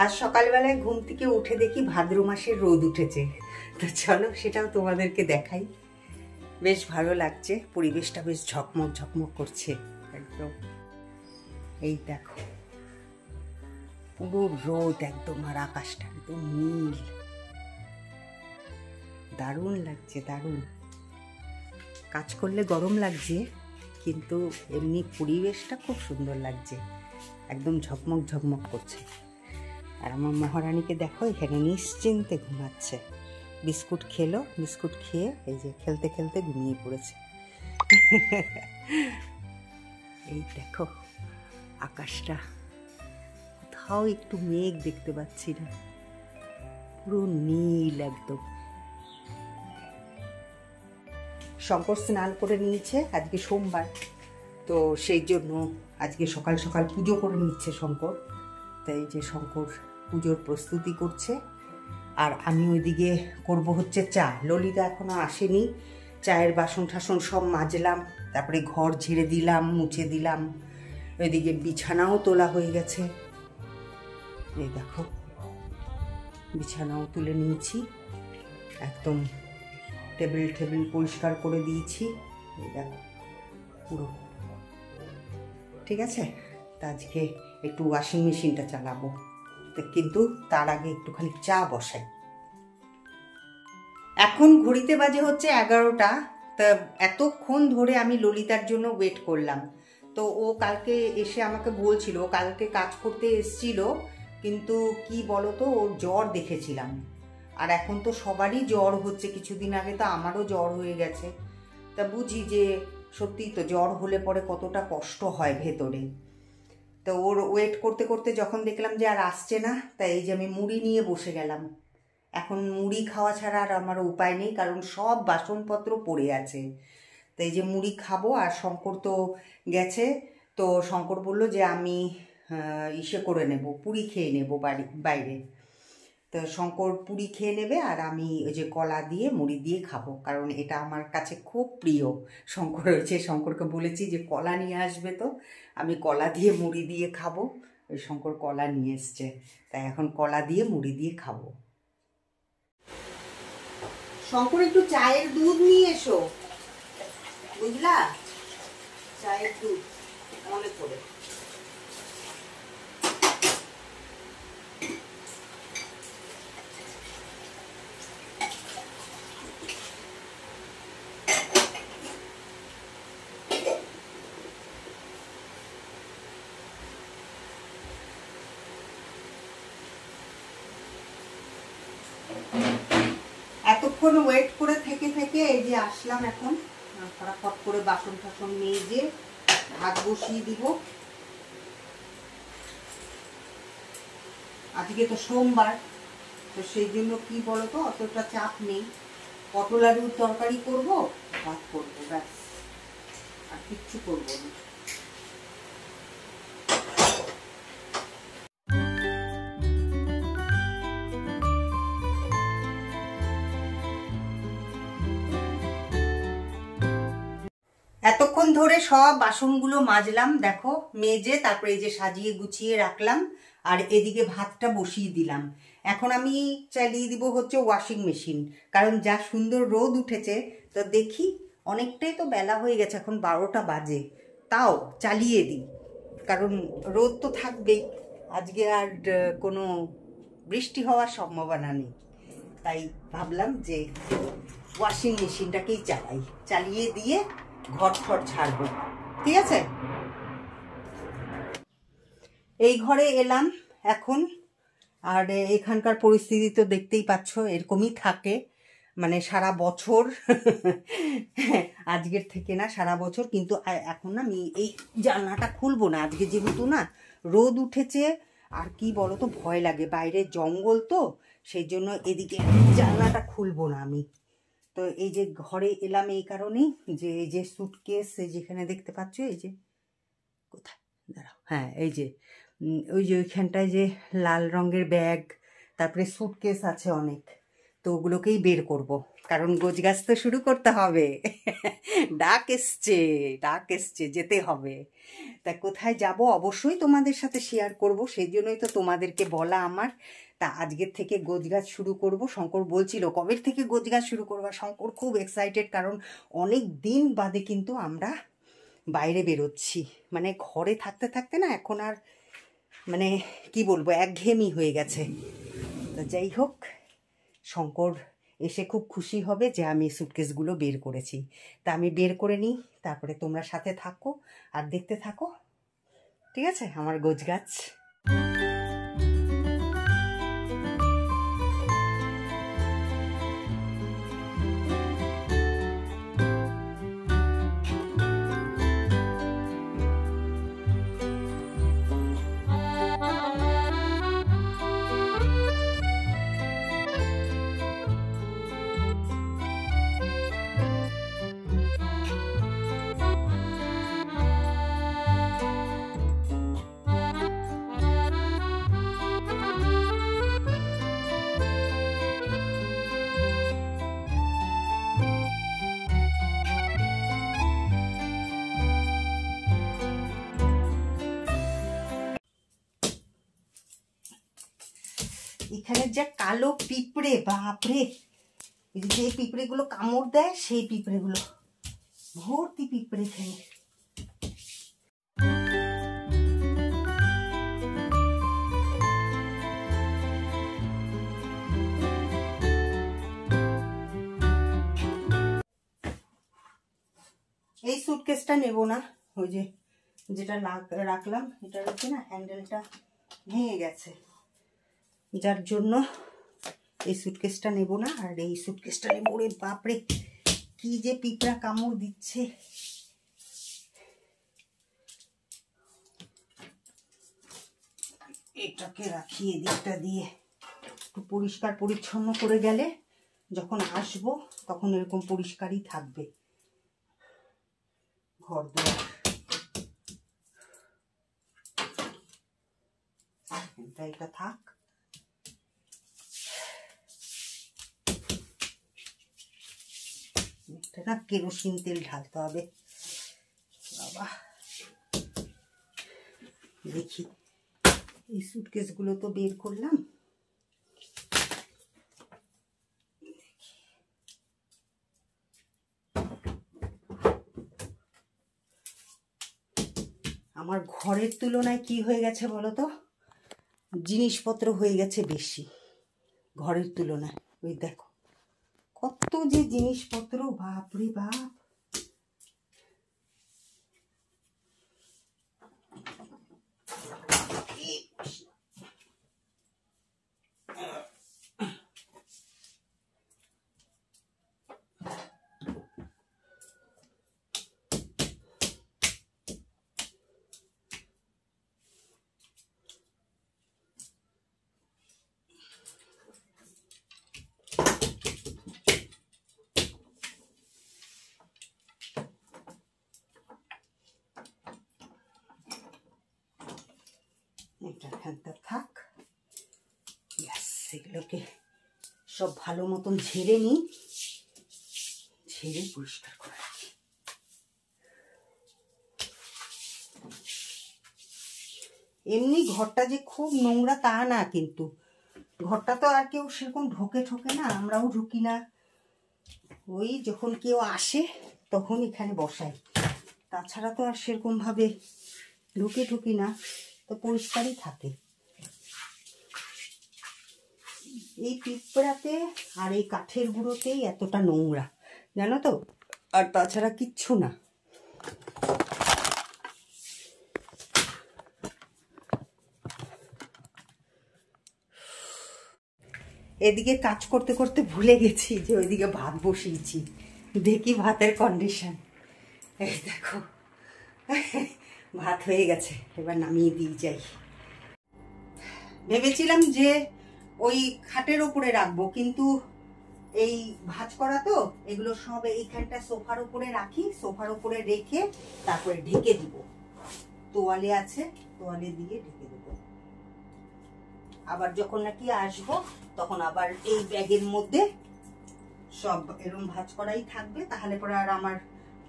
আজ সকালবেলায় ঘুম থেকে উঠে দেখি ভাদ্র মাসের রোদ উঠেছে। তো চলো সেটাও তোমাদেরকে দেখাই। বেশ ভালো লাগছে, পরিবেশটা বেশ ঝকমক ঝকমক করছে একদম। এই দেখো পুরো রোদ একদম, আর আকাশটা একদম নীল, দারুণ লাগছে দারুণ। কাজ করলে গরম লাগছে, কিন্তু এমনি পরিবেশটা খুব সুন্দর লাগছে, একদম ঝকমক ঝকমক করছে। আর আমার মহারানীকে দেখো এখানে নিশ্চিন্তে ঘুমাচ্ছে। বিস্কুট খেলো, বিস্কুট খেয়ে এই যে খেলতে খেলতে ঘুমিয়ে পড়েছে। এই দেখো আকাশটা, কোথাও একটু মেঘ দেখতে পাচ্ছি না, পুরো নীল একদম। শঙ্কর স্নান করে নিয়েছে, আজকে সোমবার, তো সেই জন্য আজকে সকাল সকাল পুজো করে নিচ্ছে শঙ্কর। তাই যে শঙ্কর পুজোর প্রস্তুতি করছে, আর আমি ওইদিকে করব হচ্ছে চা। ললিতা এখনো আসেনি, চায়ের বাসন টাসন সব মাজলাম, তারপরে ঘর ঝেড়ে দিলাম, মুছে দিলাম। ওইদিকে বিছানাও তোলা হয়ে গেছে, এই দেখো বিছানাও তুলে নিয়েছি, একদম টেবিল পরিষ্কার করে দিয়েছি, এই দেখো পুরো ঠিক আছে। তা আজকে একটু ওয়াশিং মেশিনটা চালাবো, কিন্তু তার আগে একটুখানি চা বসাই। এখন ঘড়িতে বাজে হচ্ছে 11টা। তা এতক্ষণ ধরে আমি ললিতার জন্য ওয়েট করলাম। তো ও কালকে এসে আমাকে বলছিল, কালকে কাজ করতে এসছিল, কিন্তু কি বলতো ওর জ্বর দেখেছিলাম, আর এখন তো সবারই জ্বর হচ্ছে, কিছুদিন আগে তো আমারও জ্বর হয়ে গেছে। তা বুঝি যে সত্যি তো জ্বর হলে পরে কতটা কষ্ট হয় ভেতরে। তো ওর ওয়েট করতে করতে যখন দেখলাম যে আর আসছে না, তাই এই যে আমি মুড়ি নিয়ে বসে গেলাম। এখন মুড়ি খাওয়া ছাড়া আর আমার উপায় নেই, কারণ সব বাসনপত্র পড়ে আছে। তো এই যে মুড়ি খাবো। আর শঙ্কর তো গেছে, তো শঙ্কর বলল যে আমি ইসে করে নেব, পুরি খেয়ে নেব বাইরে। তো শঙ্কর পুরি খেয়ে নেবে, আর আমি ওই যে কলা দিয়ে মুড়ি দিয়ে খাবো, কারণ এটা আমার কাছে খুব প্রিয়। শঙ্কর হয়েছে, শঙ্করকে বলেছি যে কলা নিয়ে আসবে, তো আমি কলা দিয়ে মুড়ি দিয়ে খাবো। ওই শঙ্কর কলা নিয়ে এসছে, তাই এখন কলা দিয়ে মুড়ি দিয়ে খাবো। শঙ্কর একটু চায়ের দুধ নিয়ে এসো, বুঝলা, চায়ের দুধ মনে করে। এতক্ষণ ওয়েট করে থেকে থেকে এই যে আসলাম, এখন ফটাফট করে বাসন টাসন মেজে ভাত বসিয়ে দিব। আজকে তো সোমবার, তো সেই জন্য কি বলতো অতটা চাপ নেই। পটল আলুর তরকারি করব, ভাত করবো, ব্যাস, আর কিচ্ছু করবো না। এতক্ষণ ধরে সব বাসনগুলো মাজলাম, দেখো মেজে, তারপরে এই যে সাজিয়ে গুছিয়ে রাখলাম, আর এদিকে ভাতটা বসিয়ে দিলাম। এখন আমি চালিয়ে দিব হচ্ছে ওয়াশিং মেশিন, কারণ যা সুন্দর রোদ উঠেছে। তো দেখি অনেকটাই তো বেলা হয়ে গেছে, এখন 12টা বাজে, তাও চালিয়ে দিই, কারণ রোদ তো থাকবেই। আজকে আর কোনো বৃষ্টি হওয়ার সম্ভাবনা নেই, তাই ভাবলাম যে ওয়াশিং মেশিনটাকেই চালিয়ে দিয়ে ঘর ঝাড়বো, ঠিক আছে। এই ঘরে এলাম এখন, আর এখানকার পরিস্থিতি তো দেখতেই পাচ্ছ, এরকমই থাকে, মানে সারা বছর। আজকের থেকে না, সারা বছর। কিন্তু এখন আমি এই জানলাটা খুলবো না আজকে, যেহেতু না রোদ উঠেছে। আর কি বলতো, ভয় লাগে, বাইরে জঙ্গল তো, সেই জন্য এদিকে জানলাটা খুলবো না আমি। তো এই যে ঘরে এলাম এই কারণেই, যে এই যে সুটকেস যেখানে দেখতে পাচ্ছ, এই যে কোথায় দাঁড়াও, হ্যাঁ এই যে ওই যে ওইখানটায় যে লাল রঙের ব্যাগ, তারপরে সুটকেস আছে অনেক, তো ওগুলোকেই বের করব, কারণ গোছগাছ তো শুরু করতে হবে। ডাক এসছে, যেতে হবে। তা কোথায় যাব অবশ্যই তোমাদের সাথে শেয়ার করব, সেই জন্যই তো তোমাদেরকে বলা আমার। তা আজকের থেকে গোছগাছ শুরু করব। শঙ্কর বলছিল কবের থেকে গোছগাছ শুরু করবা, শঙ্কর খুব এক্সাইটেড, কারণ অনেক দিন বাদে কিন্তু আমরা বাইরে বেরোচ্ছি। মানে ঘরে থাকতে থাকতে না এখন আর মানে কি বলবো একঘেয়েমি হয়ে গেছে। তো যাই হোক, শঙ্কর এসে খুব খুশি হবে যে আমি সুটকেসগুলো বের করেছি। তা আমি বের করে নিই, তারপরে তোমরা সাথে থাকো আর দেখতে থাকো, ঠিক আছে আমার গোছগাছ। এখানে যে কালো পিঁপড়ে, বাপরে, যে পিঁপড়েগুলো কামড় দেয় সেই পিঁপড়েগুলো, ভর্তি পিঁপড়ে এখানে। এই সুটকেসটা নেব না, ওই যে যেটা রাখলাম এটার হচ্ছে না হ্যান্ডেলটা ভেঙে গেছে, যার জন্য এই সুটকেসটা নেব না। আর এই সুটকেসটা নেব, ওরে বাপরে কি যে পিঁপড়া কামড় দিচ্ছে। এটাকে রাখি এদিকটা দিয়ে, একটু পরিষ্কার পরিচ্ছন্ন করে গেলে যখন আসবো তখন এরকম পরিষ্কারই থাকবে ঘর দুয়ার। এটা থাক। এটা কেরোসিন তেল ঢালতে হবে। বাবা দেখি, এই সুটকেসগুলো তো বের করলাম, আমার ঘরের তুলনায় কি হয়ে গেছে বলো তো, জিনিসপত্র হয়ে গেছে বেশি ঘরের তুলনায়। ওই দেখো কত যে জিনিসপত্র, বাপরে বাপ। এটা এখানটা থাক, এগুলোকে সব ভালো মতন ঝেড়ে নিই, ঝেড়ে পরিষ্কার করে রাখি। এমনি ঘরটা যে খুব নোংরা তা না, কিন্তু ঘরটা তো আর কেউ সেরকম ঢোকে না, আমরাও ঢুকি না, ওই যখন কেউ আসে তখন এখানে বসাই, তাছাড়া তো আর সেরকম ভাবে ঢুকি না, তো পরিষ্কারই থাকে। এই পিঁপড়াতে আর এই কাঠের গুঁড়োতেই এতটা নোংরা, জানো তো, আর তাছাড়া কিচ্ছু না। এদিকে কাজ করতে করতে ভুলে গেছি যে ওইদিকে ভাত বসিয়েছি, দেখি ভাতের কন্ডিশন। এই দেখো ভাত হয়ে গেছে, এবার নামিয়ে দিয়ে যাই। ভেবেছিলাম যে ওই খাটের ওপরে রাখবো, কিন্তু এই ভাঁজ করা তো, এগুলো সব এইখানটা সোফার উপরে রাখি, সোফার উপরে রেখে তারপরে ঢেকে দিব। তোয়ালে আছে, তোয়ালে দিয়ে ঢেকে দেব। আবার যখন নাকি আসবো তখন আবার এই ব্যাগের মধ্যে সব এরকম ভাঁজ করাই থাকবে, তাহলে পরে আর আমার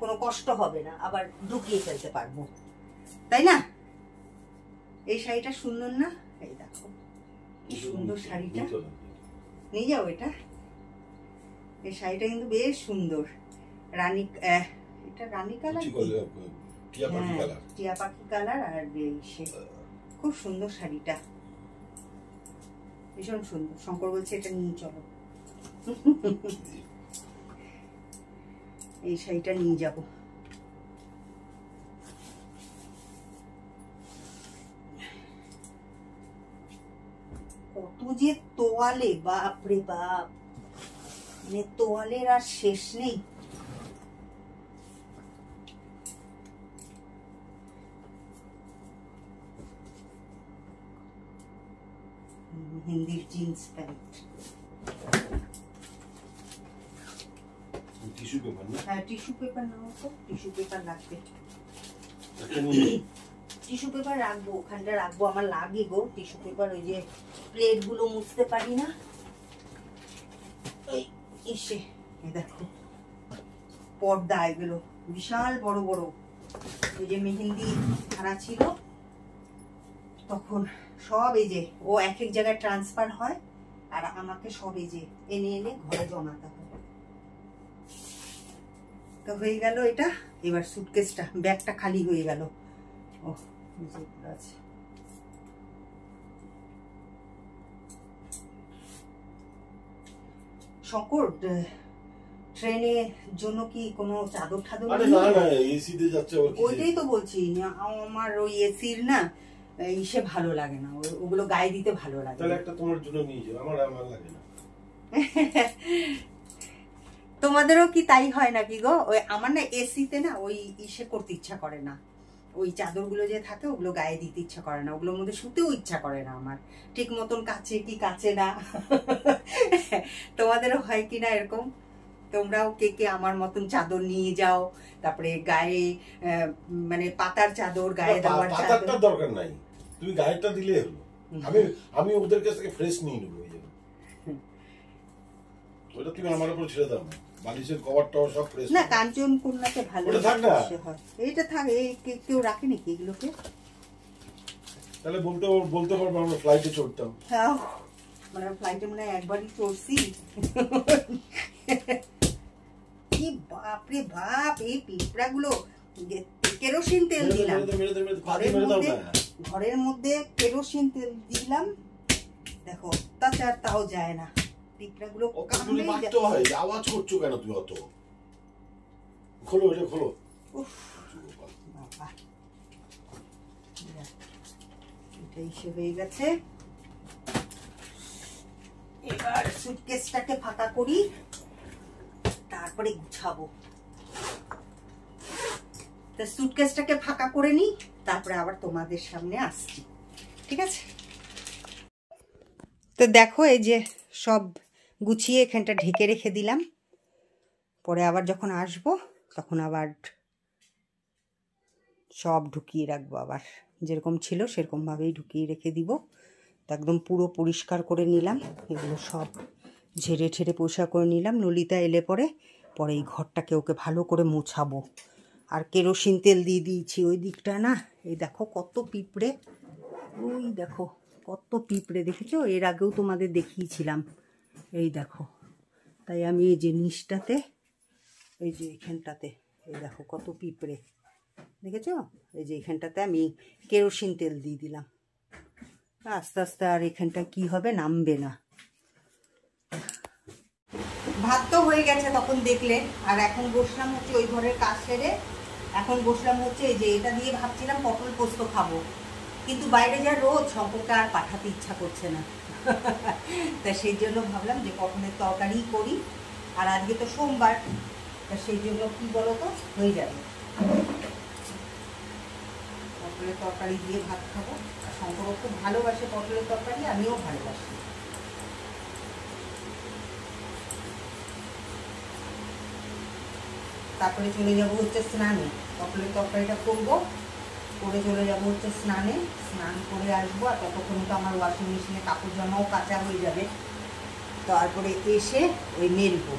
কোনো কষ্ট হবে না, আবার ঢুকিয়ে ফেলতে পারবো। তাই না? এই শাড়িটা সুন্দর না? এই দেখো কি সুন্দর শাড়িটা, নিয়ে যাও এটা। এই শাড়িটা কিন্তু বেশ সুন্দর, রানী, এটা রানী কালার, টিয়া পাখি কালার। আর খুব সুন্দর শাড়িটা, ভীষণ সুন্দর। শঙ্কর বলছে এটা নিয়ে চলো, এই শাড়িটা নিয়ে যাব। কত যে তোয়ালে, বাপ রে বাপ, মানে তোয়ালের আর শেষ নেই। হিন্দির জিন্স প্যান্ট, টিস্যু পেপার না? হ্যাঁ টিস্যু পেপার নাও তো, টিস্যু পেপার লাগবে। টিস্যু পেপার রাখবো, ওখানটা রাখবো, আমার লাগে গো টিস্যু পেপার। ওই যে প্লেট গুলো মুছতে পারি না। এসে দেখো পর্দা, এগুলো বিশাল বড় বড়। ওই যে মেহেন্দি ছাড়া ছিল তখন সব, এই যে ও এক এক জায়গায় ট্রান্সফার হয়, আর আমাকে সব এই যে এনে এনে ঘরে জমাতে হয়। তো হয়ে গেল এটা। এবার সুটকেসটা, ব্যাগটা খালি হয়ে গেল। ও আছে, শঙ্কর ট্রেনের জন্য কি কোনো চাদর ঠাদর? ওইটাই তো বলছি, আমার ওই এসির না ইসে ভালো লাগে না, ওগুলো গায়ে দিতে ভালো লাগে। তাহলে একটা তোমার জন্য নিয়ে যাও, আমার লাগে না। তোমাদেরও কি তাই হয় নাকি গো? ওই আমার না এসিতে না ওই ইসে করতে ইচ্ছা করে না, ওই চাদরগুলো যে থাকে ওগুলো গায়ে দিতে ইচ্ছা করে না, ওগুলোর মধ্যে শুতেও ইচ্ছা করে না আমার, ঠিক মতন কাছে কি কাছে না। তোমাদেরও হয় কি না এরকম? তোমরাও কে কে আমার মতন চাদর নিয়ে যাও, তারপরে গায়ে মানে পাতার চাদর, গায়ে দেওয়ার চাদর? দরকার নাই, তুমি গায়েটা দিলে হলো। আমি ওদের কাছ থেকে ফ্রেশ নিয়ে নেবো, ওটা তুমি আমার উপর ছেড়ে দাও। বালিশের কভারটাও সব ফ্রেশ না, কাঞ্চন কন্যাতে ভালো থাক না, এইটা থাক। কেউ রাখে নাকি এগুলোকে? তাহলে বলতে পারবো আমরা ফ্লাইটে চড়তাম। হ্যাঁ, মানে ফ্লাইটে মনে হয় একবারই চড়ছি। কি বাপরে বাপ, এই পিঁপড়াগুলো। কেরোসিন তেল দিলাম ঘরের মধ্যে, কেরোসিন তেল দিলাম, দেখো অত্যাচার তাও যায় না। পিঁপড়াগুলো আওয়াজ করছো কেন তুমি অত? খোলো এটা, খোলো। এটা ইসে হয়ে গেছে। এবার সুটকেসটাকে ফাঁকা করি, তারপরে গুছাবো। তো সুটকেসটাকে ফাঁকা করে নিই, তারপরে আবার তোমাদের সামনে আসছি, ঠিক আছে? তো দেখো এই যে সব গুছিয়ে এখানটা ঢেকে রেখে দিলাম, পরে আবার যখন আসবো তখন আবার সব ঢুকিয়ে রাখবো, আবার যেরকম ছিল সেরকমভাবেই ঢুকিয়ে রেখে দিব। তো একদম পুরো পরিষ্কার করে নিলাম, এগুলো সব ঝেড়ে ঠেড়ে পরিষ্কার করে নিলাম। ললিতা এলে পরে এই ঘরটাকে ওকে ভালো করে মোছাবো। আর কেরোসিন তেল দিয়ে দিয়েছি ওই দিকটা না। এই দেখো কত পিঁপড়ে, ওই দেখো কত পিঁপড়ে, দেখেছো? এর আগেও তোমাদের দেখিয়েছিলাম, এই দেখো। তাই আমি এই যে নিচটাতে, এই যে এখানটাতে, এই দেখো কত পিঁপড়ে, দেখেছো? এই যে এখানটাতে আমি কেরোসিন তেল দিয়ে দিলাম। আস্তে আস্তে আর এখানটা কি হবে, নামবে না। ভাত তো হয়ে গেছে তখন দেখলে, আর এখন বসলাম হচ্ছে ওই ঘরের কাজ সেরে, এখন বসলাম হচ্ছে এই যে এটা দিয়ে ভাবছিলাম পটল পোস্ত খাবো, কিন্তু বাইরে যা রোদ, শঙ্করকে আর পাঠাতে ইচ্ছা করছে না। তা সেই জন্য ভাবলাম যে পটলের তরকারি করি, আর আজকে তো সোমবার, তা সেই জন্য কি বলো তো, হয়ে যাবে পটলের তরকারি দিয়ে ভাত খাবো। আর শঙ্করও খুব ভালোবাসে পটলের তরকারি, আমিও ভালোবাসি। তারপরে চলে যাব হচ্ছে স্নানে, পটলের তরকারিটা করবো, করে চলে যাব হচ্ছে স্নানে, স্নান করে আসবো। আর ততক্ষণ তো আমার ওয়াশিং মেশিনে কাপড় জামাও কাঁচা হয়ে যাবে, তারপরে এসে ওই মেলবো।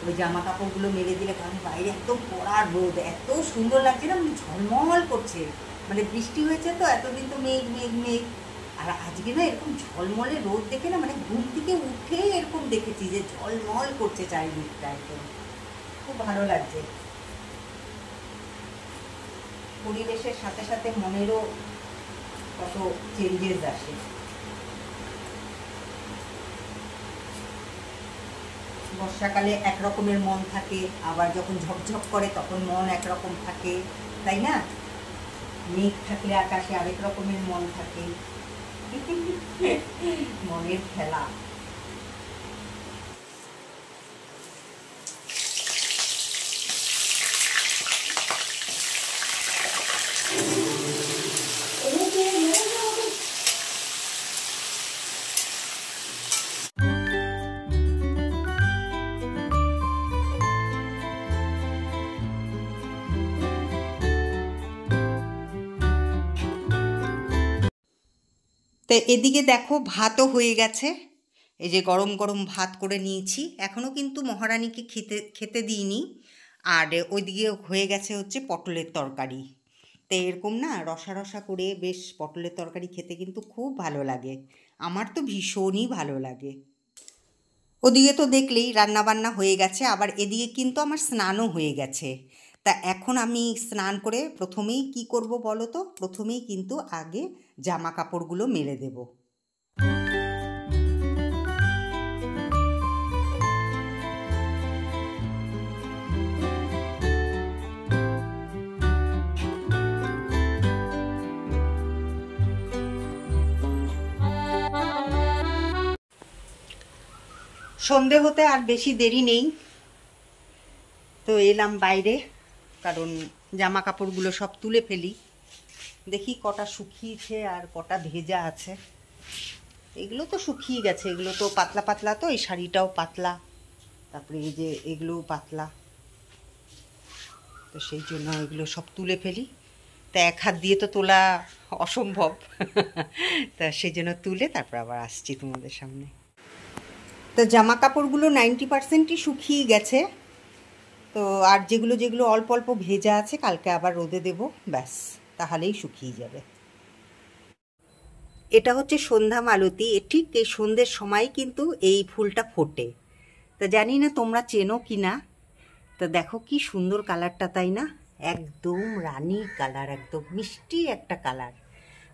ওই জামা কাপড়গুলো মেলে দিলে, কারণ বাইরে একদম কড়া রোদ, এত সুন্দর লাগছে না, ঝলমল করছে। মানে বৃষ্টি হয়েছে তো, এতদিন তো মেঘ মেঘ মেঘ, আর আজকে না এরকম ঝলমলে রোদ দেখে না, মানে ঘুম থেকে উঠে এরকম দেখেছি যে ঝলমল করছে চারিদিকটা, একদম খুব ভালো লাগছে। পরিবেশের সাথে সাথে মনেরও কত চেঞ্জেস আসে। বর্ষাকালে একরকমের মন থাকে, আবার যখন ঝকঝক করে তখন মন একরকম থাকে, তাই না? মেঘ থাকলে আকাশে আরেক রকমের মন থাকে। মনের খেলা। তো এদিকে দেখো ভাতও হয়ে গেছে, এই যে গরম গরম ভাত করে নিয়েছি, এখনও কিন্তু মহারানীকে খেতে দিইনি। আর ওইদিকে হয়ে গেছে হচ্ছে পটলের তরকারি। তো এরকম না রসা রসা করে বেশ পটলের তরকারি খেতে কিন্তু খুব ভালো লাগে, আমার তো ভীষণই ভালো লাগে। ওদিকে তো দেখলেই রান্নাবান্না হয়ে গেছে, আবার এদিকে কিন্তু আমার স্নানও হয়ে গেছে। তা এখন আমি স্নান করে প্রথমেই কি করব বলো তো, প্রথমেই কিন্তু আগে জামা কাপড়গুলো মেলে দেব। সন্ধে হতে আর বেশি দেরি নেই, তো এলাম বাইরে, কারণ জামা কাপড়গুলো সব তুলে ফেলি, দেখি কটা শুকিয়েছে আর কটা ভেজা আছে। এগুলো তো শুকিয়ে গেছে, এগুলো তো পাতলা পাতলা, তো এই শাড়িটাও পাতলা, তারপরে এই যে এগুলোও পাতলা, তো সেই জন্য এগুলো সব তুলে ফেলি। তা এক হাত দিয়ে তো তোলা অসম্ভব, তা সেই জন্য তুলে তারপর আবার আসছি তোমাদের সামনে। তো জামা কাপড়গুলো 90%ই শুকিয়ে গেছে, তো আর যেগুলো যেগুলো অল্প অল্প ভেজা আছে কালকে আবার রোদে দেব, ব্যাস তাহলেই শুকিয়ে যাবে। এটা হচ্ছে সন্ধ্যা মালতী, ঠিক এই সন্ধ্যের সময় কিন্তু এই ফুলটা ফোটে। তা জানি না তোমরা চেনো কি না। তা দেখো কি সুন্দর কালারটা, তাই না? একদম রানী কালার, একদম মিষ্টি একটা কালার।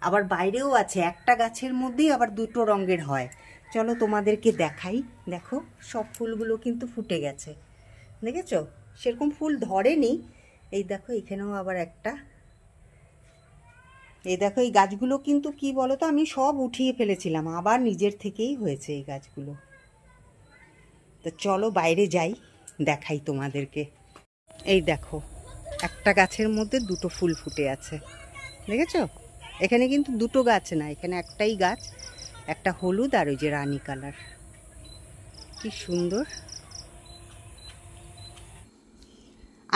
আবার বাইরেও আছে, একটা গাছের মধ্যেই আবার দুটো রঙের হয়। চলো তোমাদেরকে দেখাই। দেখো সব ফুলগুলো কিন্তু ফুটে গেছে, দেখেছো? সেরকম ফুল ধরেনি, এই দেখো এখানেও আবার একটা। এই দেখো এই গাছগুলো কিন্তু কি বলো তো, আমি সব উঠিয়ে ফেলেছিলাম, আবার নিজের থেকেই হয়েছে এই গাছগুলো। তো চলো বাইরে যাই, দেখাই তোমাদেরকে। এই দেখো একটা গাছের মধ্যে দুটো ফুল ফুটে আছে, দেখেছো? এখানে কিন্তু দুটো গাছ না, এখানে একটাই গাছ, একটা হলুদ আর ওই যে রানী কালার, কি সুন্দর।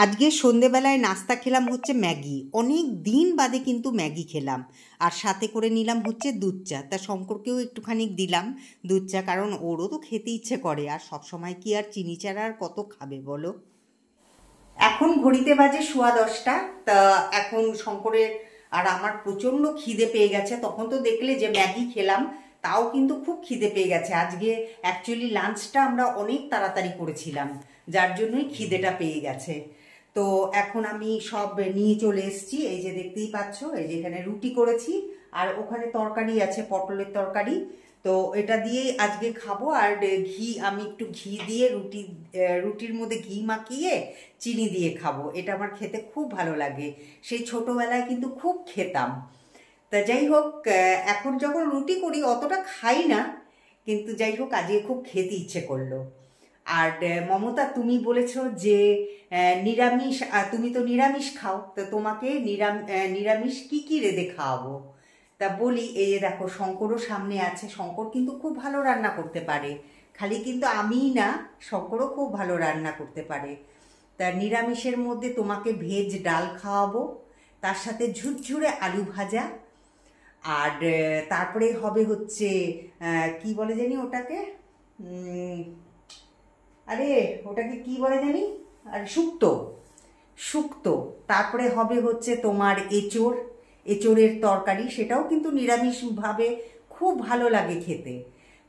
আজকে সন্ধেবেলায় নাস্তা খেলাম হচ্ছে ম্যাগি, অনেক দিন বাদে কিন্তু ম্যাগি খেলাম, আর সাথে করে নিলাম হচ্ছে দুধ চা। তা শঙ্করকেও একটুখানি দিলাম দুধ চা, কারণ ওরও তো খেতে ইচ্ছে করে, আর সবসময় কি আর চিনি চারা আর কত খাবে বলো। এখন ঘড়িতে বাজে 10:15। তা এখন শঙ্করের আর আমার প্রচণ্ড খিদে পেয়ে গেছে, তখন তো দেখলে যে ম্যাগি খেলাম, তাও কিন্তু খুব খিদে পেয়ে গেছে। আজকে অ্যাকচুয়ালি লাঞ্চটা আমরা অনেক তাড়াতাড়ি করেছিলাম, যার জন্যই খিদেটা পেয়ে গেছে। তো এখন আমি সব নিয়ে চলে এসেছি, এই যে দেখতেই পাচ্ছ, এই যে এখানে রুটি করেছি, আর ওখানে তরকারি আছে পটলের তরকারি, তো এটা দিয়েই আজকে খাবো। আর ঘি, আমি একটু ঘি দিয়ে রুটির মধ্যে ঘি মাখিয়ে চিনি দিয়ে খাবো, এটা আমার খেতে খুব ভালো লাগে, সেই ছোটোবেলায় কিন্তু খুব খেতাম। তা যাই হোক, এখন যখন রুটি করি অতটা খাই না, কিন্তু যাই হোক আজকে খুব খেতে ইচ্ছে করলো। আর মমতা, তুমি বলেছো যে নিরামিষ, তুমি তো নিরামিষ খাও, তো তোমাকে নিরামিষ কি কি রেঁধে খাওয়াবো? তা বলি, এই যে দেখো শঙ্করও সামনে আছে, শঙ্কর কিন্তু খুব ভালো রান্না করতে পারে, খালি কিন্তু আমিই না, শঙ্করও খুব ভালো রান্না করতে পারে। তা নিরামিষের মধ্যে তোমাকে ভেজ ডাল খাওয়াবো, তার সাথে ঝুরঝুরে আলু ভাজা, আর তারপরে হবে হচ্ছে কি বলে জানি ওটাকে, আরে ওটাকে কি বলে জানি, আর শুক্তো, শুক্তো। তারপরে হবে হচ্ছে তোমার এঁচোড়ের তরকারি, সেটাও কিন্তু নিরামিষভাবে খুব ভালো লাগে খেতে।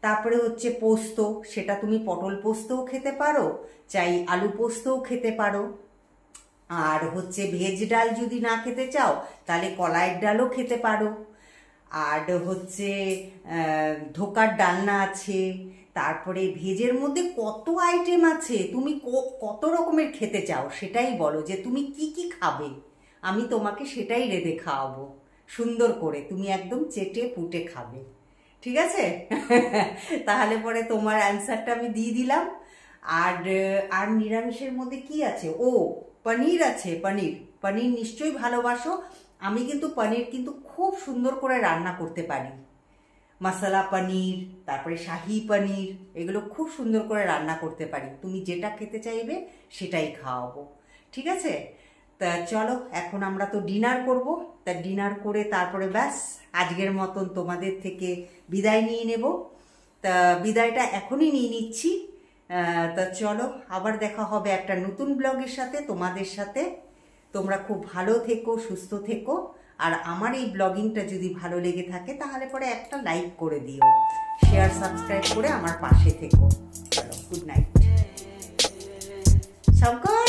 তারপরে হচ্ছে পোস্ত, সেটা তুমি পটল পোস্তও খেতে পারো, চাই আলু পোস্তও খেতে পারো। আর হচ্ছে ভেজ ডাল যদি না খেতে চাও তাহলে কলাইয়ের ডালও খেতে পারো। আর হচ্ছে ধোকার ডালনা আছে। তারপরে ভেজের মধ্যে কত আইটেম আছে, তুমি কত রকমের খেতে চাও সেটাই বলো, যে তুমি কি কি খাবে, আমি তোমাকে সেটাই রেঁধে খাওয়াবো সুন্দর করে, তুমি একদম চেটে পুটে খাবে। ঠিক আছে? তাহলে পরে তোমার অ্যান্সারটা আমি দিয়ে দিলাম। আর আর নিরামিষের মধ্যে কি আছে, ও পনির আছে, পনির, পনির নিশ্চয়ই ভালোবাসো। আমি কিন্তু পনির কিন্তু খুব সুন্দর করে রান্না করতে পারি। মশলা পনির, তারপরে শাহি পনির, এগুলো খুব সুন্দর করে রান্না করতে পারি। তুমি যেটা খেতে চাইবে সেটাই খাওয়াবো। ঠিক আছে? তা চলো, এখন আমরা তো ডিনার করব। তা ডিনার করে তারপরে ব্যাস আজকের মতন তোমাদের থেকে বিদায় নিয়ে নেব। তা বিদায়টা এখনই নিয়ে নিচ্ছি। তা চলো, আবার দেখা হবে একটা নতুন ব্লগের সাথে, তোমাদের সাথে। তোমরা খুব ভালো থেকো, সুস্থ থেকো। আর আমার এই ব্লগিংটা যদি ভালো লেগে থাকে তাহলে পরে একটা লাইক করে দিও, শেয়ার সাবস্ক্রাইব করে আমার পাশে থেকো। চলো, গুড নাইট। শঙ্কর।